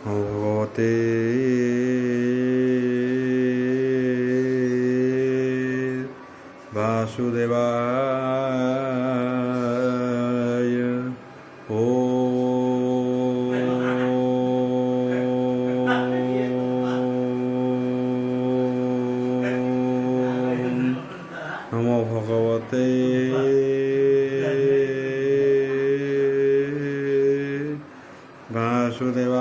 भगवते वासुदेवाय नमो भगवते वासुदेवाय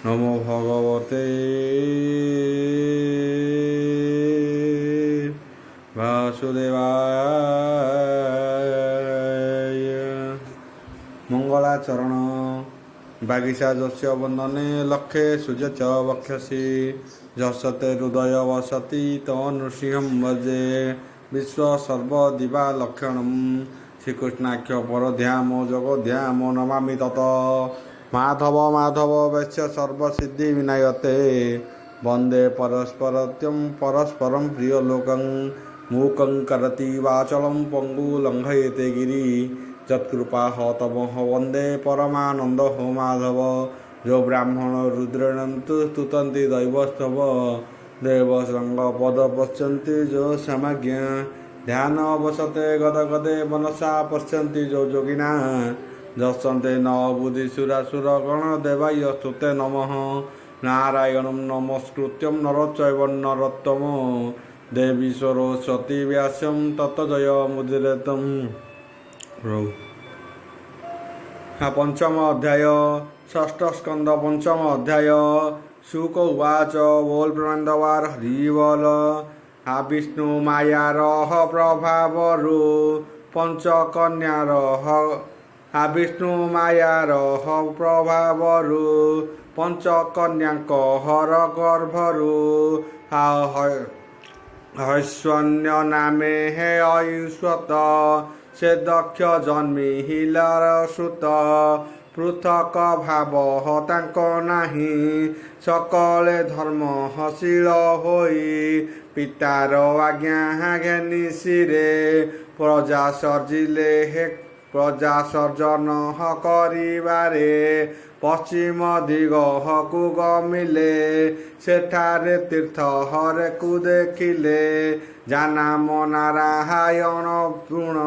नमो भगवते वासुदेवाय मंगलाचरण बागीशा जस्य वंदने लक्षे सूर्य च वक्षसि जसते हृदय वसति तनृसिंहं भजे विश्व सर्वदिवा लक्षणं श्रीकृष्णाख्य परध्याम जगध्याम नमामि तत माधव माधव वैश्य सर्वसिद्धि विनायते वंदे परस्परत्यं परस्परं प्रियलोकं मूकं करति वाचलं पंगु लंघयते गिरि जत्कृपा तमह वंदे परमानंद हो माधव जो ब्राह्मण रुद्रेणन्तु स्तुतन्ति दैवस्तव देवसंग पद पश्यन्ति जो समज्ञ ध्यान अवसते गद गदे मनसा पश्यन्ति जो योगिना दर्शन्ते न बुद्धिसुरासुर गण देवाय स्तुते नमः नारायणं नमस्कृत्यं नरचैव नरोत्तम देवी सरस्वती व्यासं ततजय मुदिरेतम् पंचम अध्याय षष्ठ स्कंद पंचम अध्याय शुक उवाच बोल प्रनंदवार हरिवल आ विष्णु मायार प्रभावरु पंचकन्यार आ विष्णु मायार प्रभावरु पंचकन्याक हर गर्भरु हैश्वन्य नामे हे आयुष्वत से दक्ष जन्मी हिलार सुत पृथक भाव तांक नाही सकले धर्म हसील होई पितार आज्ञा घेनी सिरे प्रजा सर्जिले हे प्रजा सर्जन करिबारे पश्चिम दिगहकु गमिले सेठारे तीर्थ हरे को देखिले जानाम नारायण पूर्ण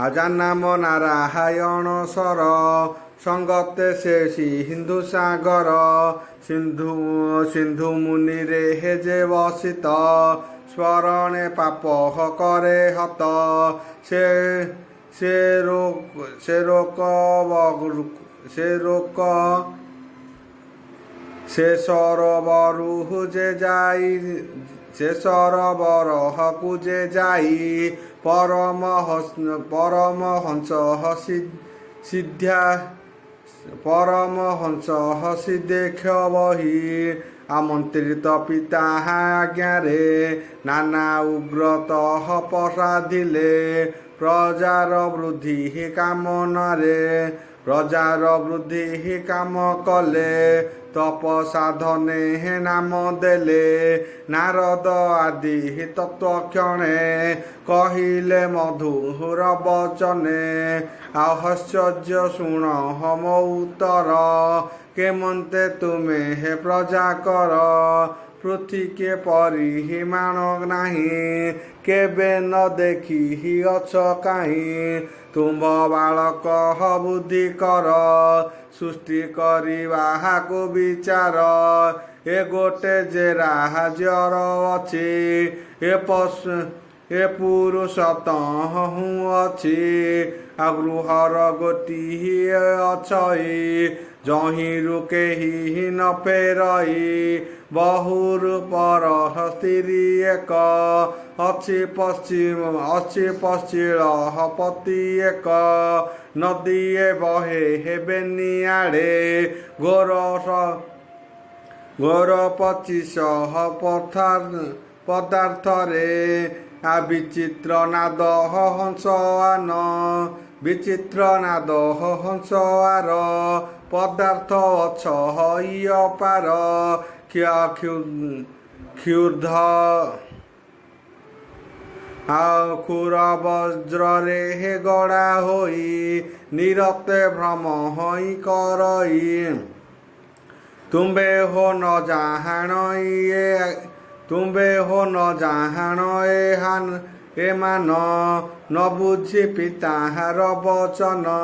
आजानाम नारायण सर संगते से सिंधु सागर सिंधु मुनि रे हे जे वसित स्मरणे पाप करे हत से सरोवरु जे जाई से सरोवर हकु जे जाई परमहंस सिद्ध्या परमहंस हसी देख बही आमंत्रित पिता आज्ञा रे नाना उग्रतः प्रसादिले प्रजार वृद्धि कामना रे प्रजार वृद्धि काम कले तप साधने हे नाम देले नारद आदि तत्वक्षणे कहिले मधुर वचने आश्चर्य शुण हम उत्तर केमंते तुमे हे प्रजा कर पृथ्वी के परिमाण नाही केबे न देखी ही अछ काहीं तुम्भ बालक बुद्धि कर सृष्टि करवाको विचार ए गोटे जे राजर अच्छी ए पुरुषत हूँ अच्छी गृहर गोटिए अच्छी जही रुके ही न फेरई बहुर पर स्त्री एक अच्छी पश्चिल पति एक नदी बहे हेबेनी आड़े गोर 25 ପଦାର୍ଥରେ ବିଚିତ୍ର ନାଦ ହଂସଆନ ବିଚିତ୍ର ନାଦ ହଂସଆର ପଦାର୍ଥ ଅଛ ଅପାର କ୍ଷୁର୍ଧ ଖୁର ବଜ୍ରରେ ଗଡ଼ା ହୋଇ ନିରତେ ଭ୍ରମ ହୋଇ କରଇ ତୁମ୍ବେ ହୋ ନ ଜାହାଣ ଏମାନ ନ ବୁଝି ପିତାହାର ବଚନ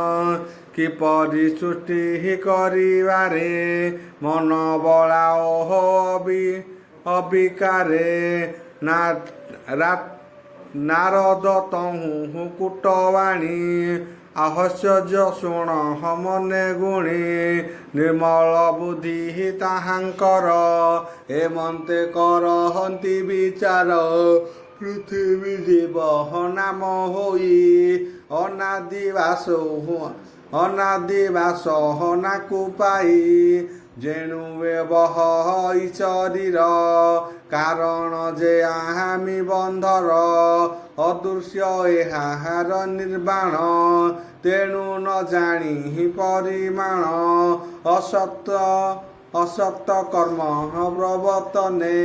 କିପରି ସୃଷ୍ଟି କରିବାରେ ମନ ବଳାଓ ଅବିକାରେ ନାରଦ ତହୁଁ କୁଟବାଣୀ ଆହସ୍ୟ ଶୁଣ ମନେ ଗୁଣି ନିର୍ମଳ ବୁଦ୍ଧି ତାହାଙ୍କର ଏମନ୍ତେ କରହନ୍ତି ବିଚାର ପୃଥିବୀ ଜୀବ ନାମ ହୋଇ ଅନାଦିବାସ ନାକୁ ପାଇ ଯେଣୁ ବହଇ ଶରୀର କାରଣ ଯେ ଆହାମି ବନ୍ଧର ଅଦୃଶ୍ୟ ଏହାର ନିର୍ବାଣ ତେଣୁ ନ ଜାଣି ପରିମାଣ ଅସତ କର୍ମ ପ୍ରବର୍ତ୍ତନେ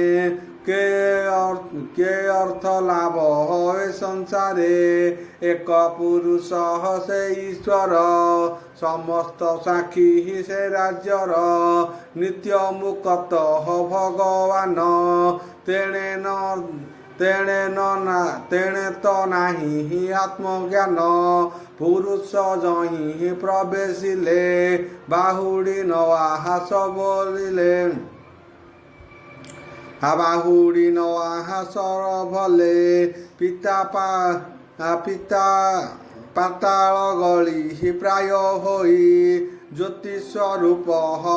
କେ ଅର୍ଥ ଲାଭ ଏ ସଂସାରେ ଏକ ପୁରୁଷ ସେ ଈଶ୍ୱର ସମସ୍ତ ସାକ୍ଷୀ ସେ ରାଜ୍ୟର ନିତ୍ୟ ମୁକ୍ତ ଭଗବାନ ତେଣେ ତ ନାହିଁ ଆତ୍ମଜ୍ଞାନ ପୁରୁଷ ଯହିଁ ପ୍ରବେଶିଲେ ବାହୁଡ଼ି ନ ଆହାସ ବୋଲିଲେ ବାହୁଡ଼ି ନ ଆହାସର ଭଲେ ପିତା ପାତାଳ ଗଳି ପ୍ରାୟ ହୋଇ ଜ୍ୟୋତିସ୍ୱରୂପ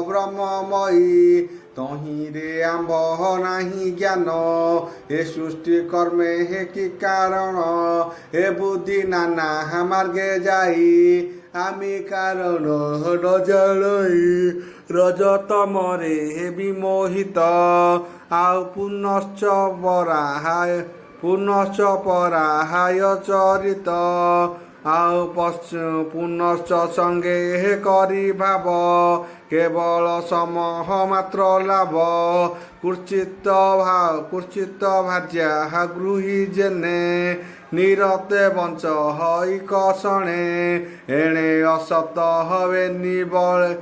ବ୍ରହ୍ମମୟୀ ତହିଁରେ ଆମ୍ଭ ନାହିଁ ଜ୍ଞାନ ଏ ସୃଷ୍ଟି କର୍ମେ କି କାରଣ ଏ ବୁଦ୍ଧି ନାନା ମାର୍ଗେ ଯାଇ আমি কারণ ন জানাই রজতমরে বিমোহিত ଆଉ পুনশ্চ পরাহাୟ ଚରିତ ଆଉ ପୁନଶ୍ଚ ସଙ୍ଗେ କରି ଭାବ କେବଳ ସମହ ମାତ୍ର ଲାଭ କୁର୍ଚିତ ଭାର୍ଯ୍ୟା ଗୃହୀ ଜେନେ ନିରତେ ବଞ୍ଚ ହଇ କଷଣେ ଏଣେ ଅସତ ହବେ ନିବଳେ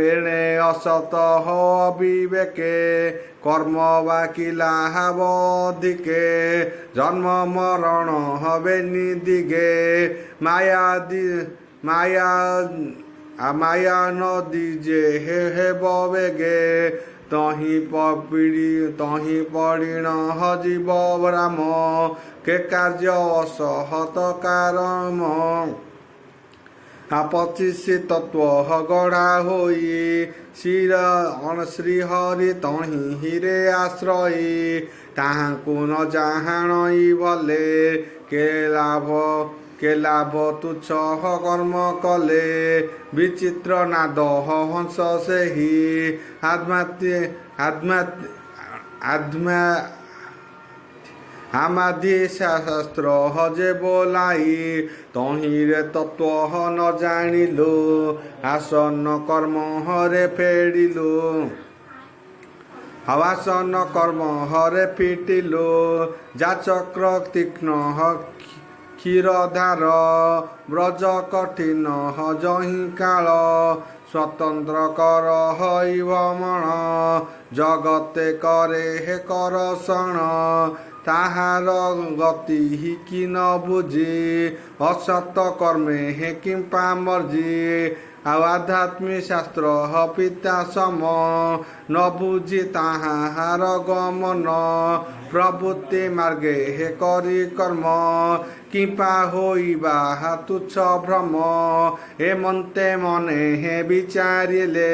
ଏଣେ ଅସତ ଅବିବେକେ কর্ম বাকিলা হাব অধিকে জন্ম মরণ হবে নিদিগে মায়া নদী যে হেব বেগে তহি পড়িণ হজিব রাম কে কার্য অসহত কারম পঁচিশি তত্ত্ব গড়া হই শ্রীহরি তহি হিরে আশ্রয়ী তাহাଙ୍କୁ ନ ଜାହାଣଇ ଭଲେ କେ ଲାଭ ତୁଚ୍ଛ କର୍ମ କଲେ ବିଚିତ୍ର ନାଦ ହଂସ ସେହି আমাধি শাস্ত্র হজে বোলাই তহিরে তত্ত্ব ন জানিলু আসন্ন কর্ম হরে ফেড়িলু আসন্ন কর্ম হরে ফিটিলু যা চক্র তীক্ষ্ণ ক্ষীরধার ব্রজ কঠিন যহি কাল স্বতন্ত্র কর হই ভ্রমণ জগতে করে হে করষণ তাহার গতি কি ন বুঝি অসত কর্মে হে কিম্পা মর্জি ଆଉ ଆଧ୍ୟାତ୍ମିକ ଶାସ୍ତ୍ର ପିତା ସମ ନ ବୁଝି ତାହାର ଗମନ ପ୍ରବୃତ୍ତି ମାର୍ଗେ ହେ କରି କର୍ମ କିମ୍ପା ହୋଇବା ତୁଚ୍ଛ ଭ୍ରମ ଏମନ୍ତେ ମନେ ହେ ବିଚାରିଲେ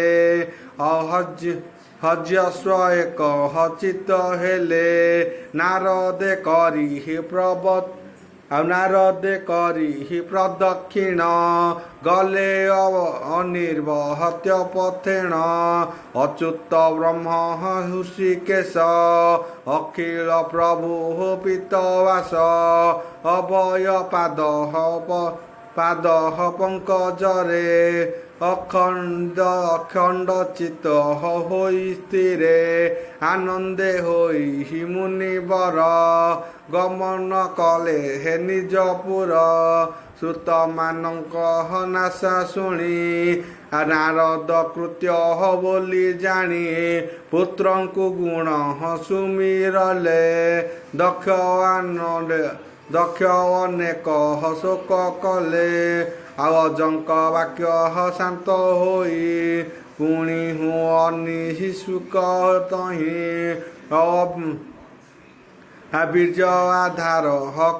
ହର୍ଯ୍ୟସ୍ୱ ଏକ ହଚିତ ହେଲେ ନାରଦେ କରି ଆଉ ନାରଦେ କରିହି ପ୍ରଦକ୍ଷିଣ ଗଲେ ଅନିର୍ବହତ୍ୟ ପଥେଣ ଅଚ୍ୟୁତ ବ୍ରହ୍ମ ହୃଷିକେଶ ଅଖିଳ ପ୍ରଭୁ ପିତବାସ ଅଭୟ ପାଦ ପଙ୍କଜରେ ଅଖଣ୍ଡ ଚିତ୍ତ ହୋଇ ସ୍ଥିରେ ଆନନ୍ଦେ ହୋଇ ମୁନିବର ଗମନ କଲେ ହେ ନିଜପୁର ଶ୍ରୁତମାନଙ୍କ ନାଶା ଶୁଣି ନାରଦ କୃତ୍ୟ ବୋଲି ଜାଣି ପୁତ୍ରଙ୍କୁ ଗୁଣ ସୁମିରଲେ ଦକ୍ଷ ଅନେକ ଶୋକ କଲେ ଆଉ ଅଜଙ୍କ ବାକ୍ୟ ଶାନ୍ତ ହୋଇ ପୁଣି ଅନିଶୁକ ତହିଁ ବୀର୍ଯ୍ୟ ଆଧାର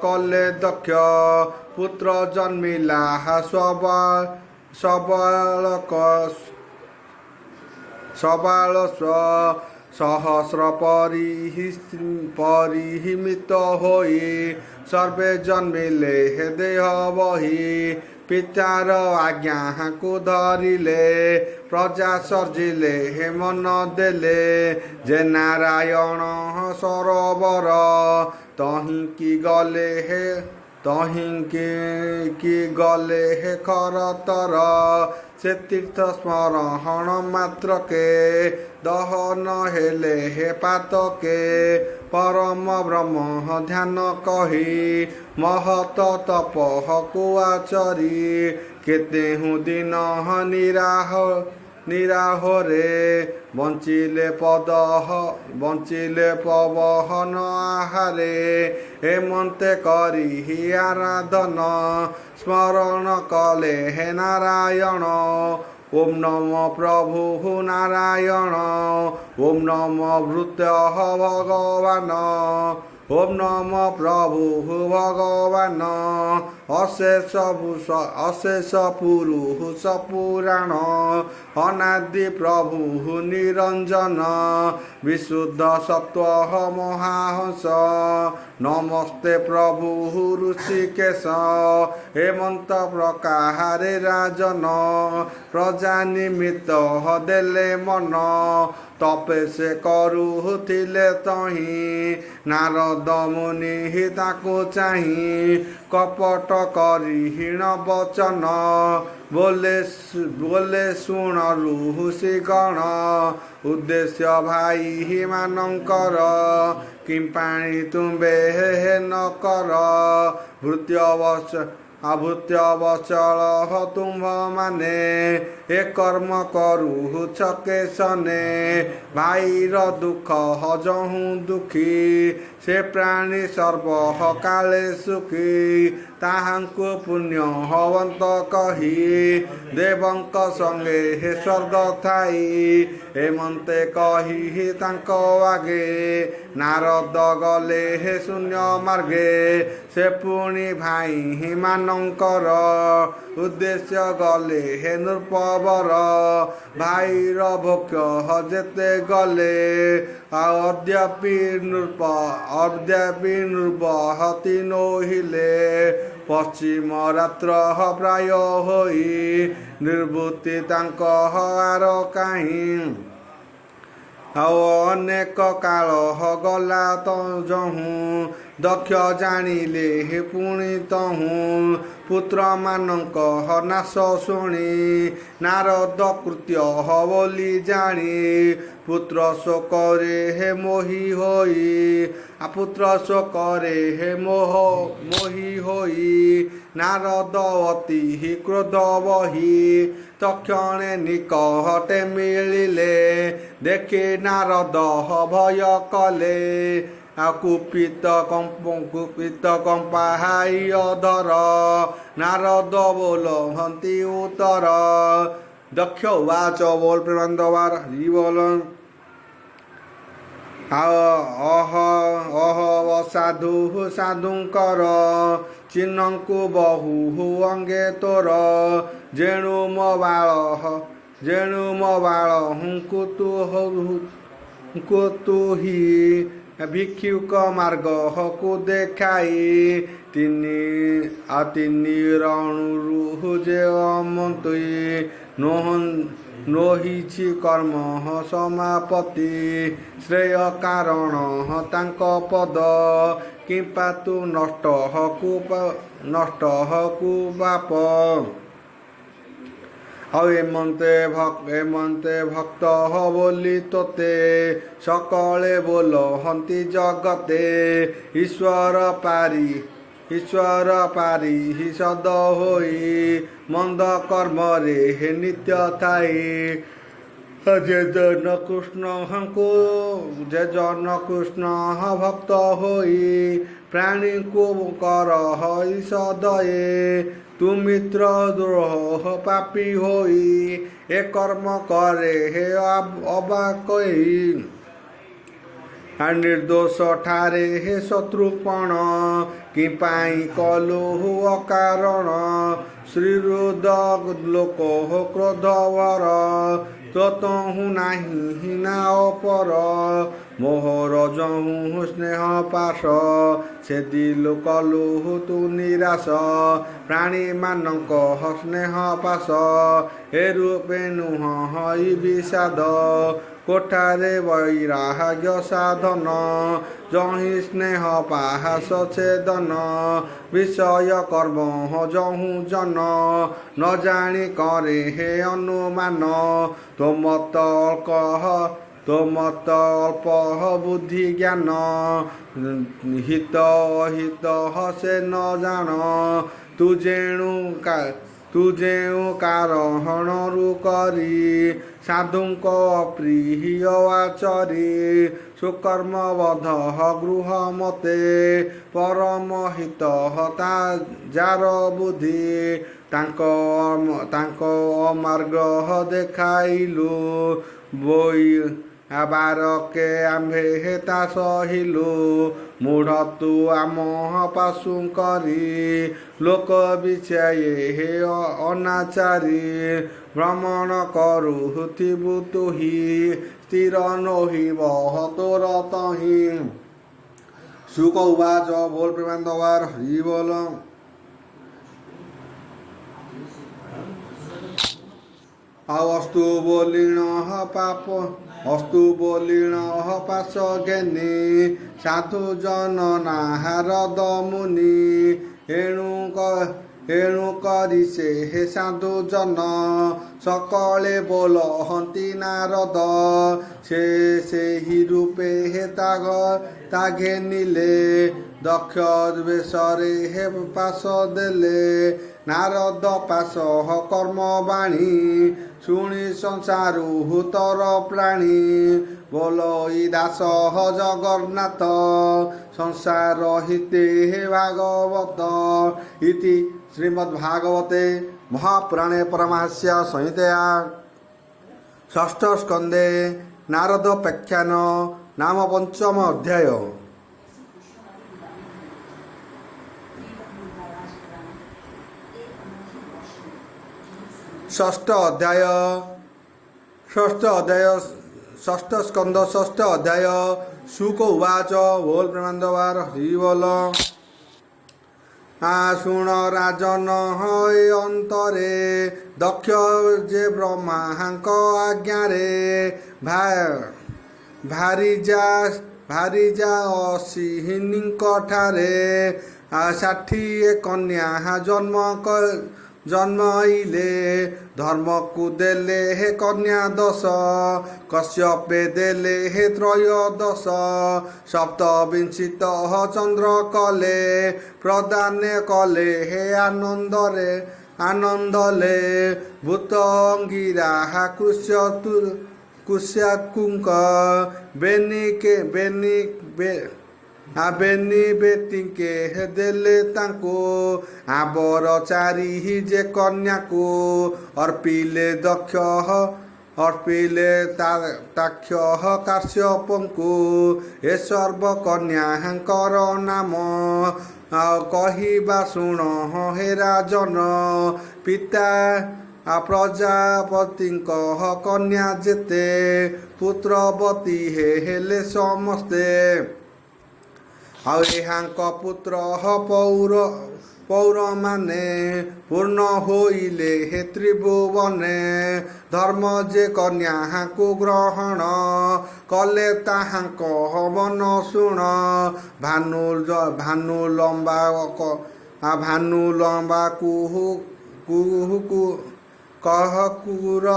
କଲେ ଦକ୍ଷ ପୁତ୍ର ଜନ୍ମିଲା ସବାଳ ସହସ୍ର ପରିହିମିତ ହୋଇ ସର୍ବେ ଜନ୍ମିଲେ ହେ ଦେହ ବହି ପିତାର ଆଜ୍ଞାକୁ ଧରିଲେ ପ୍ରଜା ସର୍ଜିଲେ ହେ ମନ ଦେଲେ ଯେ ନାରାୟଣ ସରୋବର ତହିଁକି ଗଲେ ହେ ଖରତର ସେ ତୀର୍ଥ ସ୍ମରଣ ମାତ୍ରକେ ଦହନ ହେଲେ ହେ ପାତକେ ପରମ ବ୍ରହ୍ମ ଧ୍ୟାନ କହି ମହତ ତପକୁ ଆଚରି କେତେହୁଁ ଦିନ ନିରାହରେ ବଞ୍ଚିଲେ ପବହନ ଆହାରେ ହେମନ୍ତେ କରି ଆରାଧନ ସ୍ମରଣ କଲେ ହେ ନାରାୟଣ ଓಂ ନମୋ ପ୍ରଭୁ ନାରାୟଣ ଓಂ ନମୋ ଭୃତ୍ୟଃ ଭଗବାନ ଓಂ ନମୋ ପ୍ରଭୁ ଭଗବାନ ଅଶେଷ ପୁରୁଷ ପୁରାଣ ଅନାଦି ପ୍ରଭୁ ନିରଞ୍ଜନ ବିଶୁଦ୍ଧ ସତ୍ୱ ମହାହଂସ ନମସ୍ତେ ପ୍ରଭୁ ଋଷିକେଶ ହେମନ୍ତ ପ୍ରକାରେ ରାଜନ ପ୍ରଜା ନିମିତ୍ତ ଦେଲେ ମନ ତପେ ସେ କରୁଥିଲେ ତହିଁ ନାରଦ ମୁନି ତାକୁ ଚାହିଁ କପଟ କରି ହୀନ ବଚନ ବୋଲେ ଶୁଣ ଋଷି ଗଣ ଉଦ୍ଦେଶ୍ୟ ଭାଇ ମାନଙ୍କର କିମ୍ପାଣି ତୁମ୍ଭେ ନ କର ଭୃତ୍ୟବଚଳ ତୁମ୍ଭ ମାନେ ଏ କର୍ମ କରୁଛ କେଶନେ ଭାଇର ଦୁଃଖ ହଜହୁଁ ଦୁଃଖୀ ସେ ପ୍ରାଣୀ ସର୍ବ କାଳେ ସୁଖୀ ତାହାଙ୍କୁ ପୁଣ୍ୟ ହବନ୍ତ କହି ଦେବଙ୍କ ସଙ୍ଗେ ହେ ସ୍ୱର୍ଗ ଥାଇ ହେମନ୍ତେ କହି ତାଙ୍କ ଆଗେ ନାରଦ ଗଲେ ହେ ଶୂନ୍ୟ ମାର୍ଗେ ସେ ପୁଣି ଭାଇ ମାନଙ୍କର ଉଦ୍ଦେଶ୍ୟ ଗଲେ ହେ ନୃପବର ଭାଇର ଭୋକ୍ଷ ଯେତେ ଗଲେ ଆଉ ଅଦ୍ୟାପି ନୃବହତି ନୋହିଲେ ପଶ୍ଚିମ ରାତ୍ର ପ୍ରାୟ ହୋଇ ନିର୍ବୃତ୍ତି ତାଙ୍କ ଆର କାହିଁ ଆଉ ଅନେକ କାଳ ଗଲା ତହୁଁ ଦକ୍ଷ ଜାଣିଲେ ହେ ପୁଣି ତହୁଁ ପୁତ୍ରମାନଙ୍କ ନାଶ ଶୁଣି ନାରଦ କୃତ୍ୟ ବୋଲି ଜାଣି ପୁତ୍ର ଶୋକରେ ହେ ମୋହି ହୋଇ ପୁତ୍ର ଶୋକରେ ହେ ମୋହି ହୋଇ ନାରଦ ଅତି କ୍ରୋଧ ବହି ତକ୍ଷଣେ ନିକଟେ ମିଳିଲେ ଦେଖି ନାରଦ ଭୟ କଲେ କୁପିତ କମ୍ପା ହାଇ ଅଧର ନାରଦ ବୋଲନ୍ତି ଉତ୍ତର ଦକ୍ଷ ଉବାଚ ବୋଲ ପ୍ରେମାନନ୍ଦବାର ହରି ବୋଲ ସାଧୁଙ୍କର ଚିହ୍ନଙ୍କୁ ବହୁ ଅଙ୍ଗେ ତୋର ଯେଣୁ ମୋ ବାଳ ହୁଙ୍କୁ ତୁହି ଭିକ୍ଷୁକ ମାର୍ଗକୁ ଦେଖାଇ ତିନି ରଣରୁ ଯେ ଅମନ୍ତୁଇ ନୋହିଛି କର୍ମ ସମାପତି ଶ୍ରେୟ କାରଣ ତାଙ୍କ ପଦ କିମ୍ପା ତୁ ନଷ୍ଟ ହକୁ ବାପ ଆଉ ଏମନ୍ତେ ଭକ୍ତ ବୋଲି ତୋତେ ସକଳେ ବୋଲହନ୍ତି ଜଗତେ ଈଶ୍ୱର ପାରି ସଦ ହୋଇ ମନ୍ଦ କର୍ମରେ ନିତ୍ୟ ଥାଇ ଯେ ଜନ କୃଷ୍ଣ ଭକ୍ତ ହୋଇ ପ୍ରାଣୀଙ୍କୁ କର ସଦୟେ ତୁ ମିତ୍ର ଦ୍ରୋହ ପାପୀ ହୋଇ ଏ କର୍ମ କରେ ହେ ଅବାକଇ ନିର୍ଦୋଷ ଠାରେ ହେ ଶତ୍ରୁପଣ କି ପାଇଁ କଲୁ ଅକାରଣ ଶ୍ରୀରୁଦ ଲୋକ କ୍ରୋଧବର ତୋତହୁଁ ନାହିଁ ନା ଅପର ମୋହର ଯହୁଁ ସ୍ନେହ ପାଶ ସେ ଦିଲୁ କଲୁ ତୁ ନିରାଶ ପ୍ରାଣୀମାନଙ୍କ ସ୍ନେହ ପାଶ ଏ ରୂପେ ନୁହଁ ହଇ ବିଷାଦ କୋଠାରେ ବୈରାଗ୍ୟ ସାଧନ ଯହିଁ ସ୍ନେହ ପାହାସ ଛେଦନ ବିଷୟ କର୍ମ ଯହୁଁ ଜନ ନ ଜାଣି କରେ ହେ ଅନୁମାନ ତୋ ମତ ଅଳ୍ପ ବୁଦ୍ଧି ଜ୍ଞାନ ହିତ ଅହିତ ସେ ନ ଜାଣ ତୁ ଯେଉଁ କାରଣରୁ କରି ସାଧୁଙ୍କ ପ୍ରିୟ ଆଚରି ସୁକର୍ମବଧ ଗୃହ ମତେ ପରମ ହିତ ଯାର ବୁଦ୍ଧି ତାଙ୍କ ଅମାର୍ଗ ଦେଖାଇଲୁ ବୋଇ ବାରକେ ଆମ୍ଭେ ତା ସହିଲୁ ମୂଢ଼ ତୁ ଆମ ପାଶୁ କରି ଲୋକ ବିଛାଏ ହେ ଅନାଚାରୀ ଭ୍ରମଣ କରୁଥିବୁ ତୁହି ସ୍ଥିର ନୋହିବ ତୋର ତହିଁ ସୁକ ଉବାଚ ବୋଲ ପ୍ରେମାନନ୍ଦବାର ହରି ବୋଲ ଆଉ ଅସ୍ତୁ ବୋଲିଣ ପାଶ ଘେନି ସାଧୁ ଜନ ନାରଦ ମୁନି ଏଣୁ କରି ସେ ହେ ସାଧୁ ଜନ ସକଳେ ବୋଲହନ୍ତି ନାରଦ ସେହି ରୂପେ ହେ ତା ଘେନିଲେ ଦକ୍ଷ ବେଶରେ ହେ ପାଶ ଦେଲେ ନାରଦ ପାଶ କର୍ମବାଣୀ ଶୁଣି ସଂସାରୁ ତର ପ୍ରାଣୀ ବୋଲଇ ଦାସ ଜଗନ୍ନାଥ ସଂସାର ହିତେ ହେ ଭାଗବତ ଇତି ଶ୍ରୀମଦ୍ଭାଗବତେ ମହାପୁରାଣେ ପରମାହାସ୍ୟ ସଂହିତାୟା ଷଷ୍ଠ ସ୍କନ୍ଧେ ନାରଦୋପାଖ୍ୟାନ ନାମ ପଞ୍ଚମ ଅଧ୍ୟାୟ। ଷଷ୍ଠ ସ୍କନ୍ଧ ଷଷ୍ଠ ଅଧ୍ୟାୟ। ଶୁକ ଉବାଚ ବୋଲ ପ୍ରେମାନନ୍ଦବାର ହରି ବୋଲ। ଶୁଣ ରାଜନ ହଏ ଅନ୍ତରେ ଦକ୍ଷ ଯେ ବ୍ରହ୍ମାଙ୍କ ଆଜ୍ଞାରେ ଭାରିଯା ଅସିହିନୀଙ୍କ ଠାରେ 60 କନ୍ୟା ଜନ୍ମଇଲେ ଧର୍ମକୁ ଦେଲେ ହେ କନ୍ୟା 10 କଶ୍ୟପେ ଦେଲେ ହେ 13 ସପ୍ତବିଂଶିତ ଚନ୍ଦ୍ର କଲେ ପ୍ରଦାନେ କଲେ ହେ ଆନନ୍ଦଲେ ଭୂତ ଅଙ୍ଗିରା କୁଶ୍ୟାକୁଙ୍କ ବେନି ବେଟିଙ୍କେ ଦେଲେ ତାଙ୍କୁ ଆବର ଚାରି ଯେ କନ୍ୟାକୁ ଅର୍ପିଲେ ତାକ୍ଷ କାଶ୍ୟପଙ୍କୁ ଏ ସର୍ବ କନ୍ୟାଙ୍କର ନାମ କହିବା ଶୁଣ ହେ ରାଜନ ପିତା ପ୍ରଜାପତିଙ୍କ କନ୍ୟା ଯେତେ ପୁତ୍ରବତୀ ହେଲେ ସମସ୍ତେ ଆଉ ଏହାଙ୍କ ପୁତ୍ର ପୌରମାନେ ପୂର୍ଣ୍ଣ ହୋଇଲେ ହେ ତ୍ରିଭୁବନେ। ଧର୍ମ ଯେ କନ୍ୟାକୁ ଗ୍ରହଣ କଲେ ତାହାଙ୍କ ମନ ଶୁଣ। ଭାନୁ ଲମ୍ବା କୁହୁ କହକୁର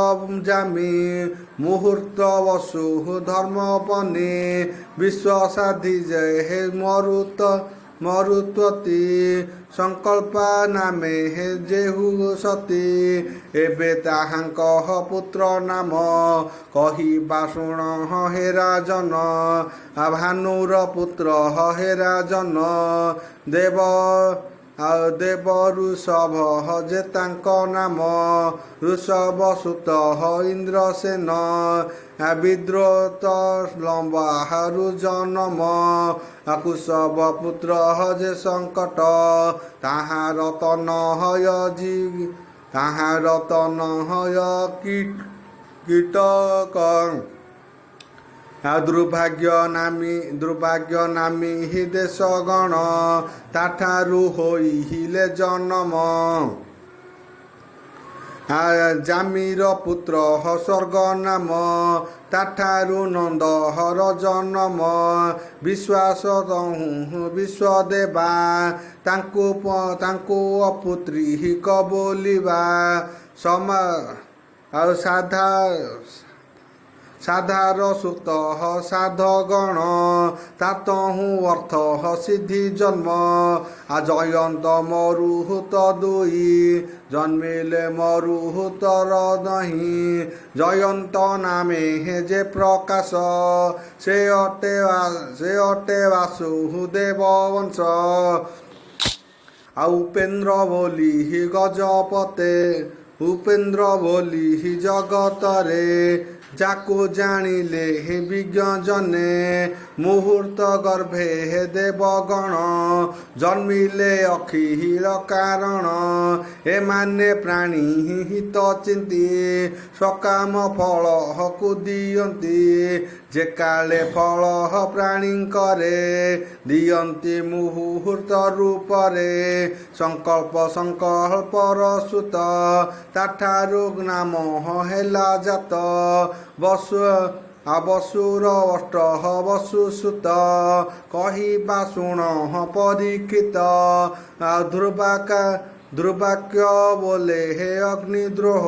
ଜାମି ମୁହୂର୍ତ୍ତ ବସୁ ଧର୍ମପନି। ବିଶ୍ୱସାଧି ଜୟ ହେ ମରୁତ୍ୱତି ସଂକଳ୍ପା ନାମେ ହେ ଯେହୁ ସତୀ। ଏବେ ତାହାଙ୍କ ପୁତ୍ର ନାମ କହିବା ଶୁଣ ହେ ରାଜନ। ଭାନୁର ପୁତ୍ର ହେ ରାଜନ ଦେବ ଋଷଭ ଯେ ତାଙ୍କ ନାମ। ଋଷଭ ସୁତ ଇନ୍ଦ୍ରସେନ ବିଦ୍ରୋତ ଲମ୍ବାହାରୁ ଜନମ। କୁଶବ ପୁତ୍ର ଯେ ସଂକଟ ତାହାର ତନହୟ କୀଟକ। ଦୁର୍ଭାଗ୍ୟ ନାମୀ ହି ଦେଶ ଗଣ ତାଠାରୁ ହୋଇଲେ ଜନମ। ଜାମିର ପୁତ୍ର ସ୍ୱର୍ଗ ନାମ ତାଠାରୁ ନନ୍ଦହର ଜନମ। ବିଶ୍ୱାସ ବିଶ୍ୱଦେବା ତାଙ୍କୁ ଅପୁତ୍ରିକ ବୋଲିବା। ଆଉ ସାଧାର ସୁତ ସାଧଗଣ ତାତହୁଁ ଅର୍ଥ ସିଦ୍ଧି ଜନ୍ମ। ଜୟନ୍ତ ମରୁହୁତ ଦୁଇ ଜନ୍ମିଲେ ମରୁହୁତର ନାହିଁ। ଜୟନ୍ତ ନାମେ ଯେ ପ୍ରକାଶ ସେ ଅଟେ ବାସୁଦେବ ବଂଶ। ଆଉ ଉପେନ୍ଦ୍ର ବୋଲି ଉପେନ୍ଦ୍ର ବୋଲି ଜଗତରେ ଯାକୁ ଜାଣିଲେ ବିଜ୍ଞ ଜନେ। ମୁହୂର୍ତ୍ତ ଗର୍ଭେ ଦେବଗଣ ଜନ୍ମିଲେ ଅଖିଳ କାରଣ। ଏମାନେ ପ୍ରାଣୀ ହିତ ଚିନ୍ତି ସକାମ ଫଳକୁ ଦିଅନ୍ତି। ଯେ କାଳେ ଫଳ ପ୍ରାଣୀଙ୍କରେ ଦିଅନ୍ତି ମୁହୂର୍ତ୍ତ ରୂପରେ। ସଂକଳ୍ପର ସୁତ ତାଠାରୁ ନାମ ହେଲା ଜାତ। ବସୁର ଅଷ୍ଟ ବସୁସୁତ କହିବା ଶୁଣ ପରୀକ୍ଷିତ। ଦୁର୍ବାକ୍ୟ ବୋଲେ ହେ ଅଗ୍ନିଦ୍ରୋହ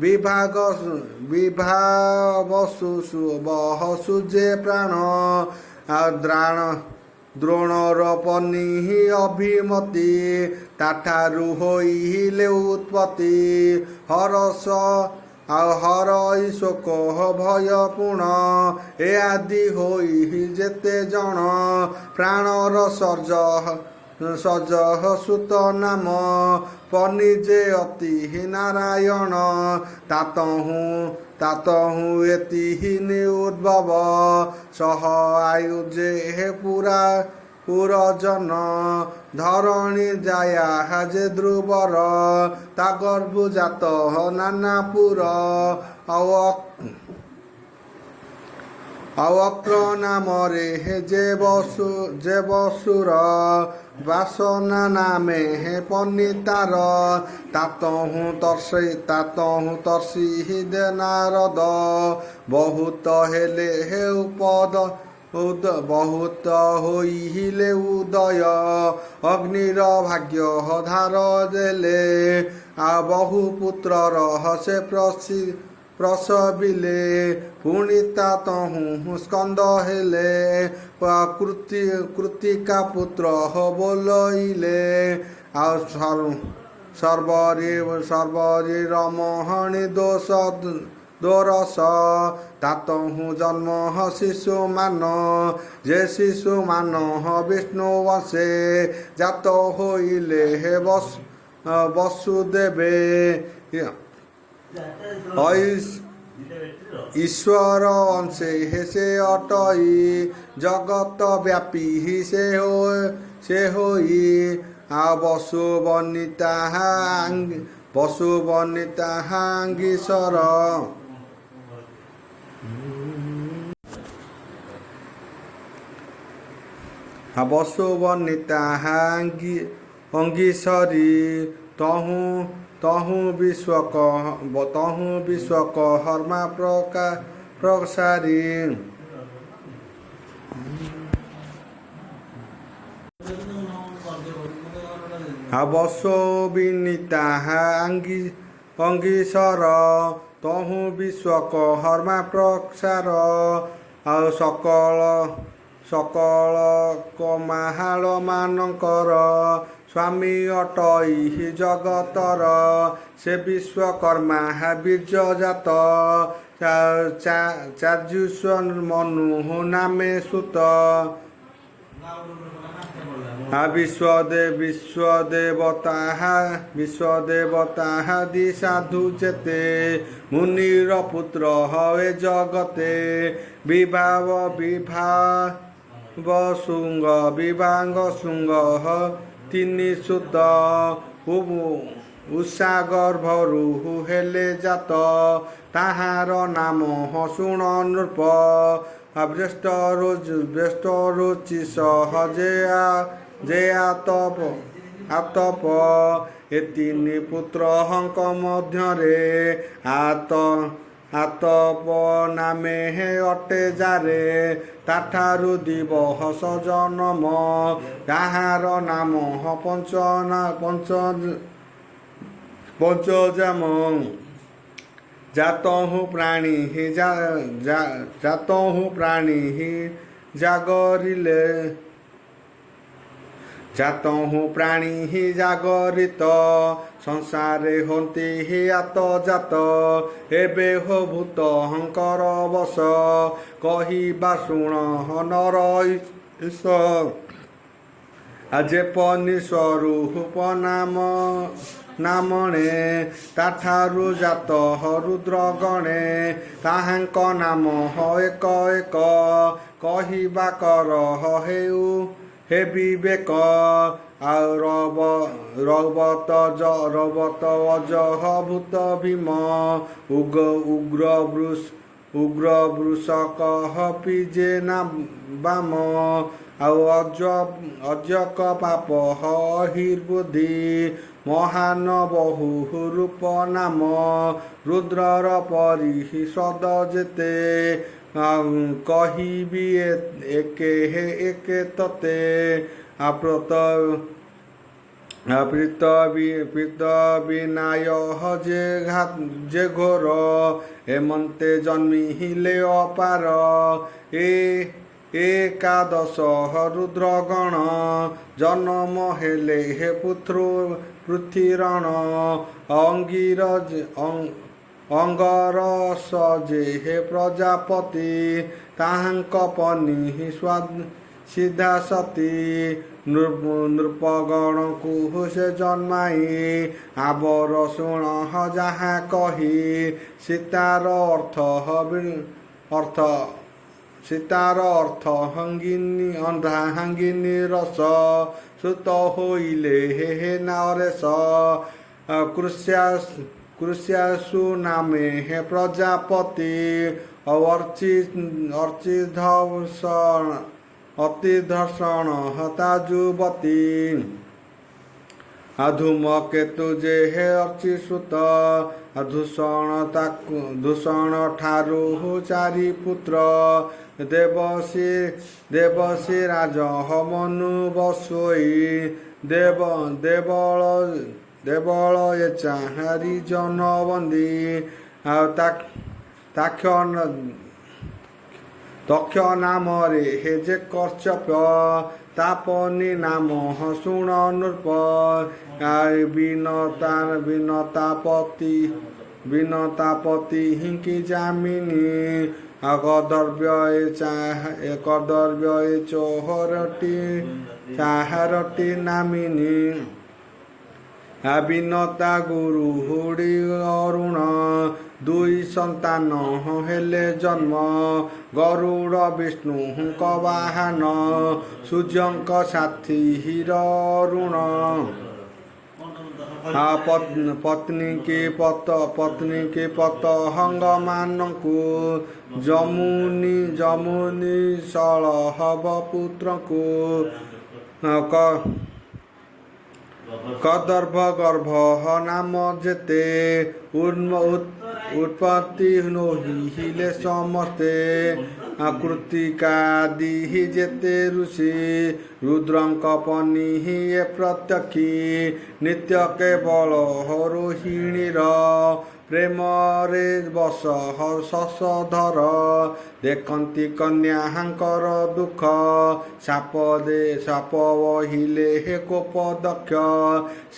ବିଭାଗ ବହସୁ ଯେ ପ୍ରାଣ। ଦ୍ରୋଣର ପନି ଅଭିମତି ତାଠାରୁ ହୋଇଲେ ଉତ୍ପତ୍ତି। ହରଇ ଶୋକ ଭୟ ପୁଣ ଏ ଆଦି ହୋଇ ଯେତେ ଜଣ। ପ୍ରାଣର ସଜହ ସୁତ ନାମ ପନି ଯେ ଅତି ନାରାୟଣ। ତାତହୁଁ ଏତିହି ଉଦ୍ଭବ ସହ ଆୟୁ ଯେ ପୁରଜନ। ଧରଣୀ ଜାୟା ଯେ ଧ୍ରୁବର ତା ଗର୍ଭୁ ଜାତ ନାନାପୁର। ଆଉ ଅକ୍ର ନାମରେ ଯେ ବସୁର ବାସନା ନାମେ ପନିତାର। ତାତହୁଁ ତର୍ଷି ନାରଦ ବହୁତ ହେଲେ ବହୁତ ହୋଇଲେ ଉଦୟ। ଅଗ୍ନିର ଭାଗ୍ୟ ଧାର ଦେଲେ ବହୁ ପୁତ୍ରର ସେ ପ୍ରସବିଲେ। ପୁଣି ତାତହୁଁ ସ୍କନ୍ଦ ହେଲେ କୃତିକା ପୁତ୍ର ବୋଲଇଲେ। ଆଉ ସର୍ବରି ରମଣୀ ଦୋରସ ତାତହୁଁ ଜନ୍ମ ଶିଶୁମାନ। ଯେ ଶିଶୁମାନ ବିଷ୍ଣୁ ବଂଶେ ଜାତ ହୋଇଲେ ବସୁଦେବେ। ଈଶ୍ୱର ଅଂଶେ ସେ ଅଟଇ ଜଗତ ବ୍ୟାପୀ ସେ ହୋଇ। ବସୁ ବନିତା ହାଙ୍ଗୀଶ୍ୱର। ବସୁ ବନିତା ଅଙ୍ଗିସରି ତହୁଁ ତହୁଁ ବିଶ୍ୱକ ହର୍ମା ପ୍ରସାରୀ ବସୁ ବିନିତା ଅଙ୍ଗିସର ତହୁଁ ବିଶ୍ୱକ ହର୍ମା ପ୍ରସାର ସକଳ କମାହାଳ ମାନଙ୍କର ସ୍ୱାମୀ ଅଟଇ ଜଗତର ସେ ବିଶ୍ୱକର୍ମା ବୀର୍ଯ୍ୟ ଜାତ ଚାର୍ଯୁଷ ମନୁ ନାମେ ସୁତ ବିଶ୍ୱଦେବତା ଦି ସାଧୁ ଯେତେ ମୁନିର ପୁତ୍ର ହଏ ଜଗତେ ବିଭାଙ୍ଗ ଶୃଙ୍ଗ ତିନି ସୁତ ଉଷା ଗର୍ଭରୁ ହେଲେ ଜାତ ତାହାର ନାମ ଶୁଣ ନୃପ ଜ୍ୟେଷ୍ଠ ରୁଚି ଯେ ଆତପ ଏ ତିନି ପୁତ୍ରଙ୍କ ମଧ୍ୟରେ ଆତପ ନାମେ ଅଟେ ଯାରେ ତାଠାରୁ ଦିବହସ ଜନମ ତାହାର ନାମ ପଞ୍ଚଜାମ ଜାତହୁ ପ୍ରାଣୀ ଜାଗରିତ ସଂସାରେ ହନ୍ତି ଆତ ଜାତ ଏବେ ହୋ ଭୂତଙ୍କର ବସ କହିବା ଶୁଣ ନର ଈଶ ଯେପନି ସ୍ୱରୂପ ନାମଣେ ତାଠାରୁ ଜାତ ରୁଦ୍ର ଗଣେ ତାହାଙ୍କ ନାମ ଏକ କହିବା କର ହେ ବିବେକ ରବତ ଅଜହ ଭୂତ ଭୀମ ଉଗ୍ର ବୃଷକ ପିଜେ ବାମ ଅଜକ ପାପ ହିର୍ବୁଦ୍ଧି ମହାନ ବହୁ ରୂପ ନାମ ରୁଦ୍ରର ପରିଷଦ ଯେତେ କହିବି ଏକେ ତତେ ପ୍ରୀତ ବିନାୟ ଯେ ଘୋର ଏମନ୍ତେ ଜନ୍ମିଲେ ଅପାର ଏକାଦଶ ରୁଦ୍ରଗଣ ଜନମ ହେଲେ ହେ ପୃଥିରଣ ଅଙ୍ଗରସ ଯେ ହେ ପ୍ରଜାପତି ତାହାଙ୍କ ପନି ସିଧା ସତୀ ନୃପଗଣକୁ ସେ ଜନ୍ମାଇ ଆବର ଶୁଣ ଯାହା କହି ସୀତାର ଅର୍ଥ ହାଙ୍ଗିନୀ ରସ ସୁତ ହୋଇଲେ ହେ ନରେଶ କୃଷ୍ୟାସୁ ନାମେ ହେ ପ୍ରଜାପତି ଅତିଧର୍ଷଣ ହତା ଯୁବତୀ ଧୂମକେତୁ ଯେ ହେ ଅର୍ଚିସୁତ ଦୂଷଣ ଠାରୁ ଚାରି ପୁତ୍ର ଦେବସୀ ରାଜ ମନୁ ବସୋଇ ଦେବଳ ଏ ଚାହାରି ଜନବନ୍ଦୀ ତକ୍ଷ ନାମରେ ହେ ଯେ କଶ୍ୟପ ତାପନି ନାମ ଶୁଣ ନୃପ ବିନତାପତି ହିଙ୍କି ଜାମିନି କଦର୍ବ୍ୟ ଏ ଚାହାରଟି ନାମିନି ବିନତା ଗୁରୁ ହୁଡ଼ି ଅରୁଣ ଦୁଇ ସନ୍ତାନ ହେଲେ ଜନ୍ମ ଗରୁଡ଼ ବିଷ୍ଣୁଙ୍କ ବାହନ ସୂର୍ଯ୍ୟଙ୍କ ସାଥୀ ହିର ଅରୁଣ ପତ୍ନୀ କି ପତହଙ୍ଗମାନଙ୍କୁ ଯମୁନି ସଳହବ ପୁତ୍ରଙ୍କୁ କଦର୍ଭ ଗର୍ଭ ନାମ ଯେତେ ଉତ୍ପତ୍ତି ନୋହିଲେ ସମସ୍ତେ କୃତିକାଦି ଯେତେ ଋଷି ରୁଦ୍ରଙ୍କ ପନି ଏ ପ୍ରତ୍ୟକ୍ଷୀ ନିତ୍ୟ କେବଳ ରୋହିଣୀର ପ୍ରେମରେ ବସ ଶଶଧର ଦେଖନ୍ତି କନ୍ୟାଙ୍କର ଦୁଃଖ ସାପ ବହିଲେ ହେ କୋପ ଦକ୍ଷ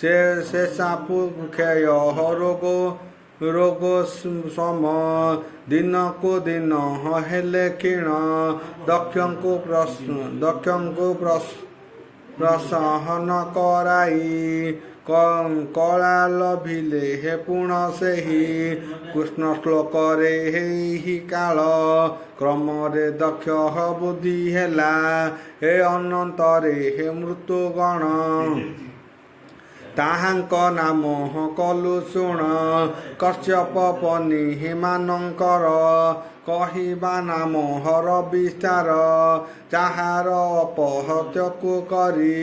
ସେ ସାପୁ କ୍ଷୟ ରୋଗ ସମ ଦିନକୁ ଦିନ ହେଲେ କ୍ଷୀଣ ଦକ୍ଷଙ୍କୁ ପ୍ରସହନ କରାଇ କଳା ଲଭିଲେ ହେ ପୁଣ ସେହି କୃଷ୍ଣ ଶ୍ଲୋକରେ ଏହି କାଳ କ୍ରମରେ ଦକ୍ଷ ବୁଦ୍ଧି ହେଲା ହେ ଅନନ୍ତରେ ହେ ମୃତ୍ୟୁଗଣ ତାହାଙ୍କ ନାମ କଲୁ ଶୁଣ କଶ୍ୟପ ପନି ମାନଙ୍କର କହିବା ନାମ ହର ବିସ୍ତାର ଯାହାର ଅପହତ୍ୟକୁ କରି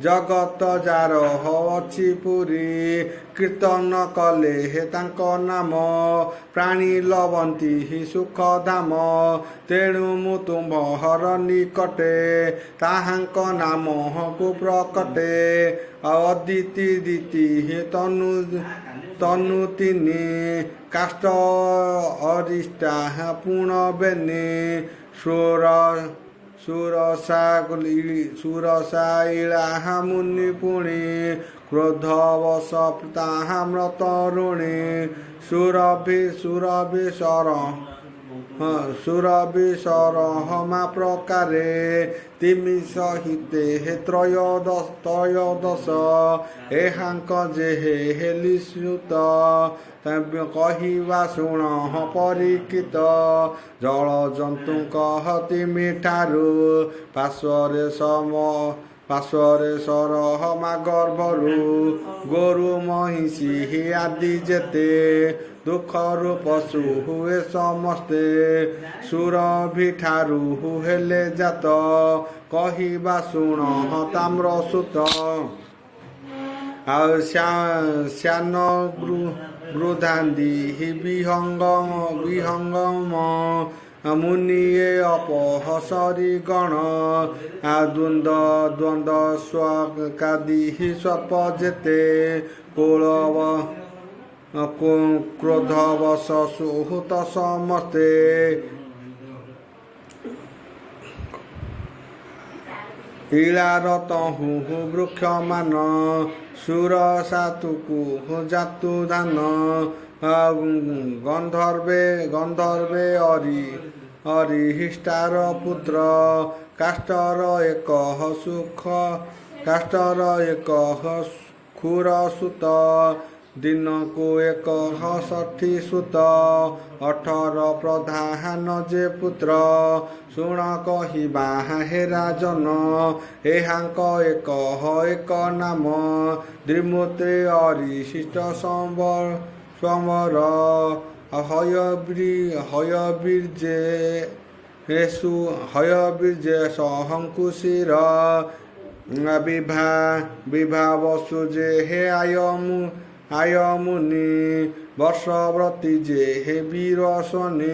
ଜଗତ ଯାର ଅଛି ପୁରୀ କୀର୍ତ୍ତନ କଲେ ହେ ତାଙ୍କ ନାମ ପ୍ରାଣୀ ଲବନ୍ତି ସୁଖ ଧାମ ତେଣୁ ମୁଁ ତୁମ୍ଭର ନିକଟେ ତାହାଙ୍କ ନାମକୁ ପ୍ରକଟେ ଅଦିତି ଦିତି ତନୁ ତିନି କାଷ୍ଟ ଅରିଷ୍ଟା ପୁଣ ବେନି ସୁରସା ଇଳା ମୁନି ପୁଣି କ୍ରୋଧବଶ ତାହା ତରୁଣୀ ସୁରବିଶରହମା ପ୍ରକାରେ ତିମି ସହିତେ ତ୍ରୟୋଦଶ ଏହାଙ୍କ ଯେହେ ହେଲି ଶ୍ରୁତ କହିବା ଶୁଣ ପରୀକ୍ଷିତ ଜଳ ଜନ୍ତୁଙ୍କ ତିମି ଠାରୁ ପାର୍ଶ୍ୱରେ ସରହମା ଗର୍ଭରୁ ଗୋରୁ ମହିଷୀ ଆଦି ଯେତେ ଦୁଃଖରୁ ପଶୁ ହୁଏ ସମସ୍ତେ ସୁରଭି ଠାରୁ ହେଲେ ଜାତ କହିବା ଶୁଣ ତାମ୍ର ସୁତ ଆଉ ଶ୍ୟାନ ବୃଦ୍ଧାନ୍ଦି ବିହଙ୍ଗମ ମୁନିଏ ଅପହସରି ଗଣ ଦ୍ୱନ୍ଦ ସ୍ୱକାଦି ସ୍ୱପ ଯେତେ କ୍ରୋଧବଶ ସୁହୃତ ସମସ୍ତେ ଇଳାର ତହୁ ବୃକ୍ଷମାନ ସୁରସାତୁକୁ ଜାତୁ ଧାନ ଗନ୍ଧର୍ବେ ଅରିହିଷ୍ଟାର ପୁତ୍ର କାଷ୍ଟର ଏକ ଖୁର ସୁତ ଦିନକୁ 61 ସୁତ 18 ପ୍ରଧାନ ଯେ ପୁତ୍ର ଶୁଣ କହିବା ହେ ରାଜନ ଏହାଙ୍କ ଏକ ନାମ ଦ୍ରିମୂର୍ତ୍ତି ଅରିଶିଷ୍ଟ ସ୍ୱମର ହୟବୀର୍ଯେ ସହଙ୍କୁଶିର ବିଭାବସୁ ଯେ ହେ ଆୟମୁନି ବର୍ଷବ୍ରତୀ ଯେ ହେ ବୀରଶନି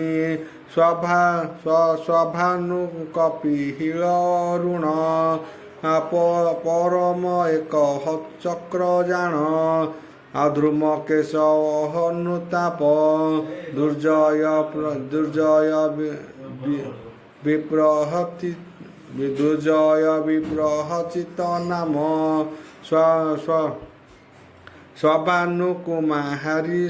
ସ୍ୱଭାନୁ କପିହିଳ ଅରୁଣ ପରମ ଏକ ଚକ୍ର ଜାଣ ଧ୍ରୁମକେଶ ଅନୁତାପ ଦୁର୍ଜୟ ବିପ୍ରହଚିତ ନାମ ସ୍ୱଭାନୁକୁମାହାରି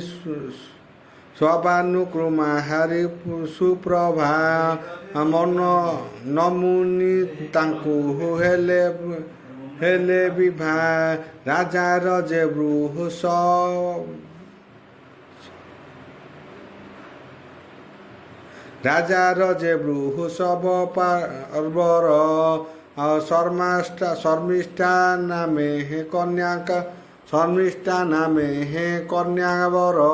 ସୁପ୍ରଭା ମନ ନମୁନି ତାଙ୍କୁ ହେଲେ ବିଭା ରାଜାର ଯେ ବୃହସବ ପାର୍ବର ଶର୍ମିଷ୍ଠା ନାମେ ହେ କନ୍ୟାବର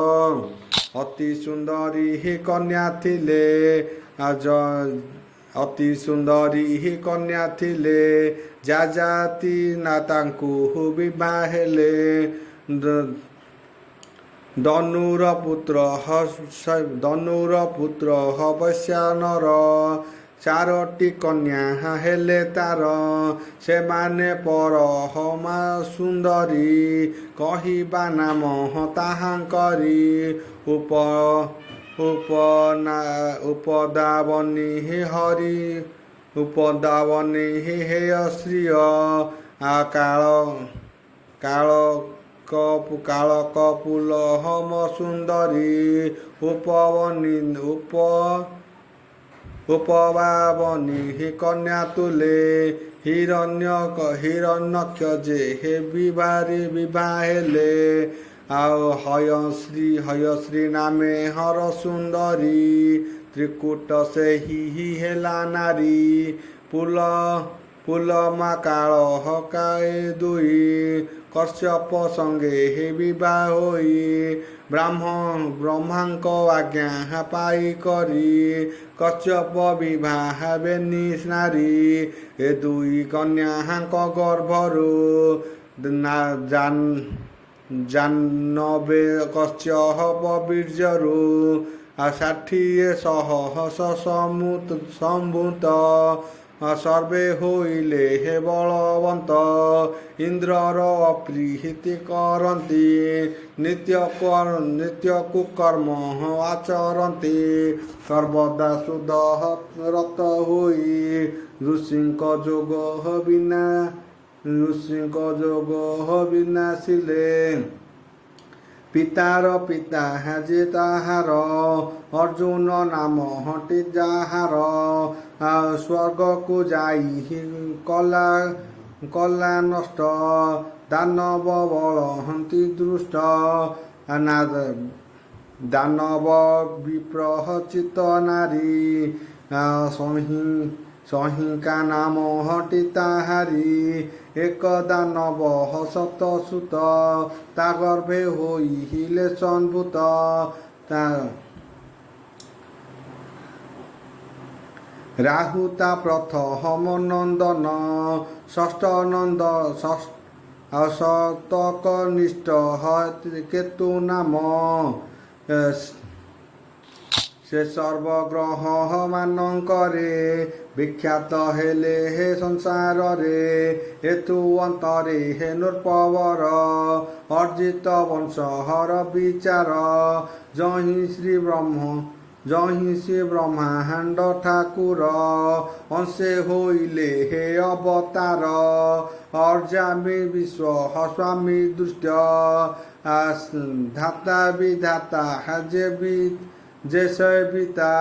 ଅତି ସୁନ୍ଦରୀ ହି କନ୍ୟା ଥିଲେ ଯାଜାତି ନା ତାଙ୍କୁ ବିବାହ ହେଲେ ଧନୁର ପୁତ୍ର ବୈଶ୍ୟାନର ଚାରୋଟି କନ୍ୟା ହେଲେ ତାର ସେମାନେ ପରମା ସୁନ୍ଦରୀ କହିବା ନାମ ତାହାଙ୍କରି ଉପଦାବନୀ ହେୟ ଶ୍ରୀୟ କାଳକପୁଲ ହମ ସୁନ୍ଦରୀ ଉପବାବନୀ କନ୍ୟା ତୁଲେ ହିରଣ୍ୟକ୍ଷ ଯେ ବିବାହ ହେଲେ ଆଉ ହୟଶ୍ରୀ ନାମେ ହର ସୁନ୍ଦରୀ ତ୍ରିକୁଟ ସେହି ହେଲା ନାରୀ ପୁଲମା କାଳ ହକାଏ ଦୁଇ କଶ୍ୟପ ସଙ୍ଗେ ବିବାହ ହୋଇ ବ୍ରହ୍ମାଙ୍କ ଆଜ୍ଞା ପାଇ କରି କଶ୍ୟପ ବିବାହ ବେନି ନାରୀ ଏ ଦୁଇ କନ୍ୟାଙ୍କ ଗର୍ଭରୁ ଜାନବେ କଶ୍ୟପ ବୀର୍ଯ୍ୟରୁ 60 ସହସ ସମ୍ଭୂତ ସର୍ବେ ହୋଇଲେ ହେ ବଳବନ୍ତ ଇନ୍ଦ୍ରର ଅପ୍ରୀତି କରନ୍ତି ନିତ୍ୟ କୁକର୍ମ ଆଚରନ୍ତି ସର୍ବଦା ଶୁଦ୍ଧ ରତ ହୋଇ ଋଷିଙ୍କ ଯୋଗ ବିନାଶିଲେ ପିତାର ପିତା ଯେ ତାହାର ଅର୍ଜୁନ ନାମ ହଟି ଯାହାର ସ୍ୱର୍ଗକୁ ଯାଇ କଲା ନଷ୍ଟ ଦାନବ ବଳ ହନ୍ତି ଦୃଷ୍ଟ ଦାନବ ବିପ୍ରଚିତ ନାରୀ ସହିକା ନାମ ହଟି ତାହାରି ଏକ ଦାନବ ଶତ ସୁତ ତା ଗର୍ଭେ ହୋଇଲେ ସମ୍ଭୂତ ରାହୁ ତା ପ୍ରଥମ ନନ୍ଦନ ଷଷ୍ଠ ନନ୍ଦ ଶତକ ନିଷ୍ଠ କେତୁ ନାମ ସେ ସର୍ବଗ୍ରହ ମାନଙ୍କରେ ବିଖ୍ୟାତ ହେଲେ ହେ ସଂସାରରେ ହେତୁ ଅନ୍ତରେ ହେ ନୃପବର ଅର୍ଜିତ ବଂଶହର ବିଚାର ଜହିଁ ଶ୍ରୀ ବ୍ରହ୍ମାଣ୍ଡ ଠାକୁର ଅଂଶେ ହୋଇଲେ ହେ ଅବତାର ଅର୍ଜାମି ବିଶ୍ୱ ସ୍ୱାମୀ ଦୃଷ୍ଟ ଧାତା ବିଧାତା ଯେ ସବିତା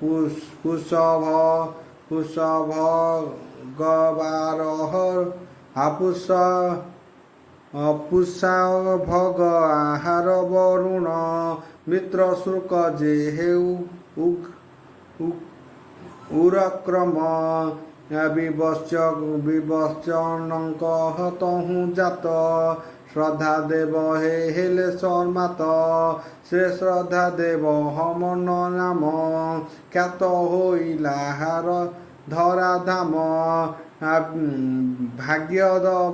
ପୁଷଭ ଗବାରହ ପୁଷା ଭଗ ଆହାର ବରୁଣ ମିତ୍ର ଶୁକ ଯେ ହେଉ ଉରକ୍ରମ ବିବଶ୍ଚନଙ୍କ ତହୁଁ ଜାତ ଶ୍ରଦ୍ଧା ଦେବ ହେଲେ ସନ୍ମାତ ସେ ଶ୍ରଦ୍ଧା ଦେବ ହମନ ନାମ ଖ୍ୟାତ ହୋଇଲା ହାର ଧରା ଧାମ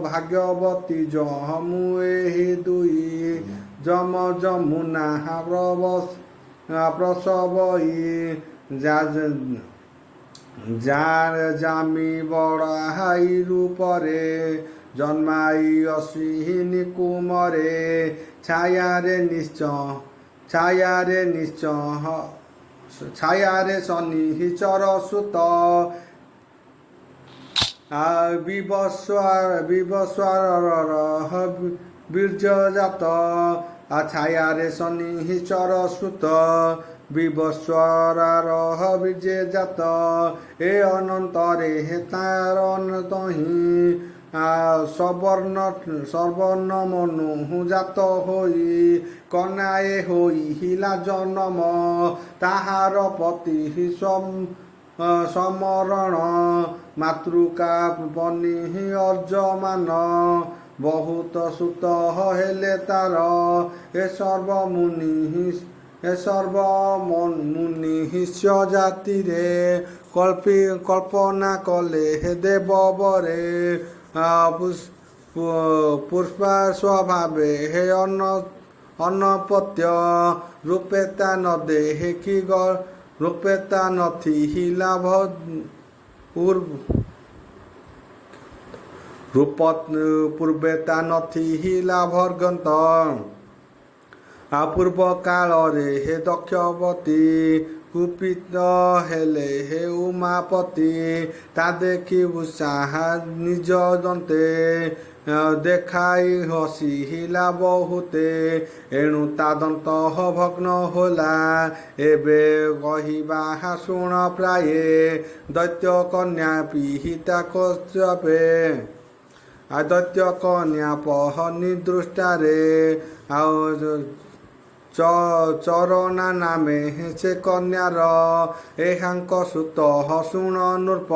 ଭାଗ୍ୟବତୀ ଜମୁ ଏହି ଦୁଇ ଯମୁନା ପ୍ରସବଇ ଜାମି ବଡ଼ାଇ ରୂପରେ ଜନ୍ମାଇ ଅଶ୍ୱିନୀ କୁମରେ ଛାୟାରେ ଶନିଚର ସୁତ ବିବସ୍ୱାର ବୀର୍ଯ୍ୟଜାତ ଛାୟାରେ ଶନିଚର ସୁତ ବିବସ୍ୱରାର ବୀର୍ଯ୍ୟଜାତ ଏ ଅନନ୍ତରେ ତାର ତହିଁ ସବର୍ଣ୍ଣ ମନୁ ଜାତ ହୋଇ କନ୍ୟାଏ ହୋଇଲା ଜନମ ତାହାର ପତି ସମରଣ ମାତୃକା ବନି ଅର୍ଜମାନ ବହୁତ ସୁତ ହେଲେ ତାର ଏ ସର୍ବମୁନି ଏ ସର୍ବ ମୁନିଶ୍ଚ ଜାତିରେ କଳ୍ପନା କଲେ ହେ ଦେବବରେ ପୁଷ୍ପା ସ୍ୱଭାବେ ହେ ଅନପତ୍ୟ ରୂପେତା ନ ଦେହେ କି ରୂପେତା ନଥି ଲାଭ ପୂର୍ବେତା ନଥି ଲାଭର୍ଗନ୍ତ ପୂର୍ବ କାଳରେ ହେ ଦକ୍ଷପତି କୁପିତ ହେଲେ ହେ ଉମାପତି ତା ଦେଖି ଉତ୍ସାହା ନିଜ ଦନ୍ତେ ଦେଖାଇ ହସିଲା ବହୁତେ ଏଣୁ ତା ଦନ୍ତ ଭଗ୍ନ ହେଲା। ଏବେ କହିବା ଶୁଣ ପ୍ରାୟେ ଦୈତ୍ୟ କନ୍ୟା ପିହିତା କଶ୍ୟପେ ଦୈତ୍ୟ କନ୍ୟା ପହନି ଦୃଷ୍ଟାରେ ଚରଣା ନାମେ ସେ କନ୍ୟାର ଏହାଙ୍କ ସୁତ ଶୁଣ ନୃପ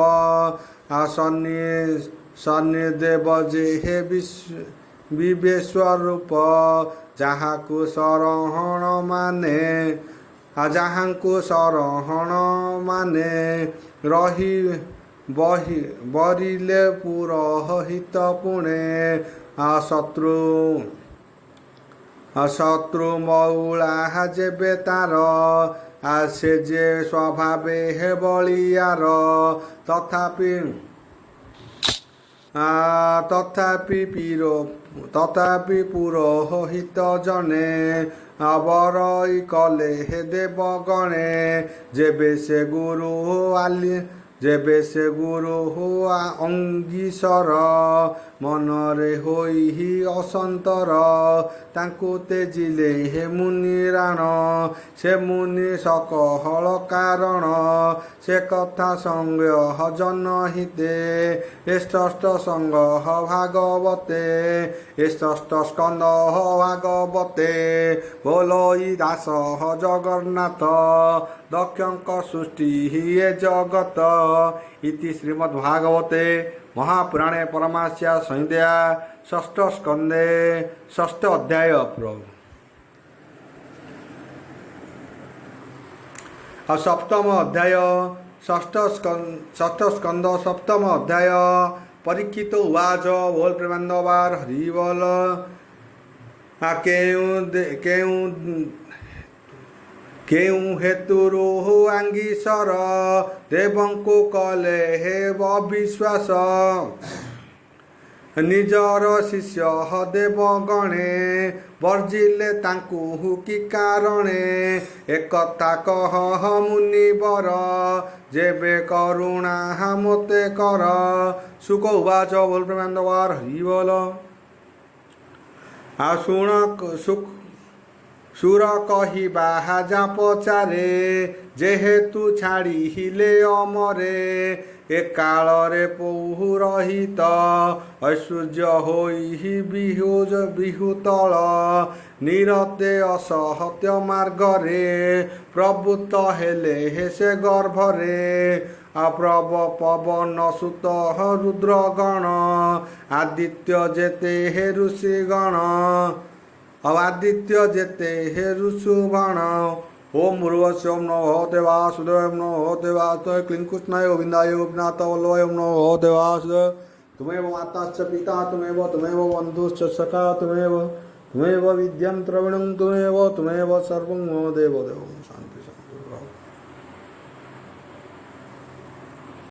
ଶନିଦେବ ଯେ ହେ ବିବେଶ୍ୱରୂପ ଯାହାଙ୍କୁ ଶରହଣ ମାନେ ବରିଲେ ପୁରୋହିତ ପୁଣେ ଶତ୍ରୁ ମଉଳା ଯେବେ ତାର ସେ ଯେ ସ୍ୱଭାବେ ହେ ବଳିୟାର ତଥାପି ପୁରୋହିତ ଜଣେ ବରଇ କଲେ ହେ ଦେବଗଣେ ଯେବେ ସେ ଗୁରୁ ଅଙ୍ଗୀଶ୍ୱର ମନରେ ହୋଇ ଅସନ୍ତର ତାଙ୍କୁ ତେଜିଲେ ହେ ମୁନି ରାଣ ସେ ମୁନି ସକହଳ କାରଣ ସେ କଥା ସଂଗ୍ରହ ଜନହିତେ ଏ ଷଷ୍ଠ ସଙ୍ଗ ଭାଗବତେ ଏ ଷଷ୍ଠ ସ୍କନ୍ଧ ଭାଗବତେ ବୋଲୋଇ ଦାସ ଜଗନ୍ନାଥ ଦକ୍ଷଙ୍କ ସୃଷ୍ଟି ଏ ଜଗତ ଇତି ଶ୍ରୀମଦ୍ଭାଗବତେ ମହାପୁରାଣେ ପରମାସ୍ୟା ସଂହିତା ଷଷ୍ଠ ସ୍କନ୍ଧେ ଷଷ୍ଠ ଅଧ୍ୟାୟ ସପ୍ତମ ଅଧ୍ୟାୟ ଷଷ୍ଠ ସ୍କନ୍ଧ ସପ୍ତମ ଅଧ୍ୟାୟ ପରୀକ୍ଷିତ ଉବାଚ ବୋଲ ପ୍ରେମାନନ୍ଦବାର ହରିବୋଲ କେଉଁ ହେତୁରୁ ଆଙ୍ଗୀଶ୍ୱର ଦେବଙ୍କୁ କଲେ ହେ ଅବିଶ୍ୱାସ ନିଜର ଶିଷ୍ୟ ଦେବଗଣେ ବର୍ଜିଲେ ତାଙ୍କୁ କି କାରଣେ ଏକଥା କହ ମୁନିବର ଯେବେ କରୁଣା ମୋତେ କର ଶୁକ ଉବାଚ ବୋଲ ପ୍ରେମାନନ୍ଦବାର ହରିବୋଲ ସୁର କହିବା ଯା ପଚାରେ ଯେହେତୁ ଛାଡ଼ିଲେ ଅମରେ ଏ କାଳରେ ପୌରହିତ ଐଶ୍ୱର୍ଯ୍ୟ ହୋଇ ବିହୁତଳ ନିରତେ ଅସହତ୍ୟ ମାର୍ଗରେ ପ୍ରବୃତ୍ତ ହେଲେ ସେ ଗର୍ଭରେ ପବନ ସୁତ ରୁଦ୍ରଗଣ ଆଦିତ୍ୟ ଯେତେ ଋଷିଗଣ ହେ ଋଷୁଭଣ ओम भूर्भुवस्सुः ओम नमो भगवते वासुदेवाय ओम नमो भगवते वासुदेवाय क्लीं कृष्णाय गोविन्दाय गोपीनाथ वल्लभाय ओम नमो भगवते वासुदेवाय तुमेव माताश्च पिता तुमेव बन्धुश्च सखा तुमेव विद्यां द्रविणं तुमेव सर्वं मम देवदेवं शान्ति।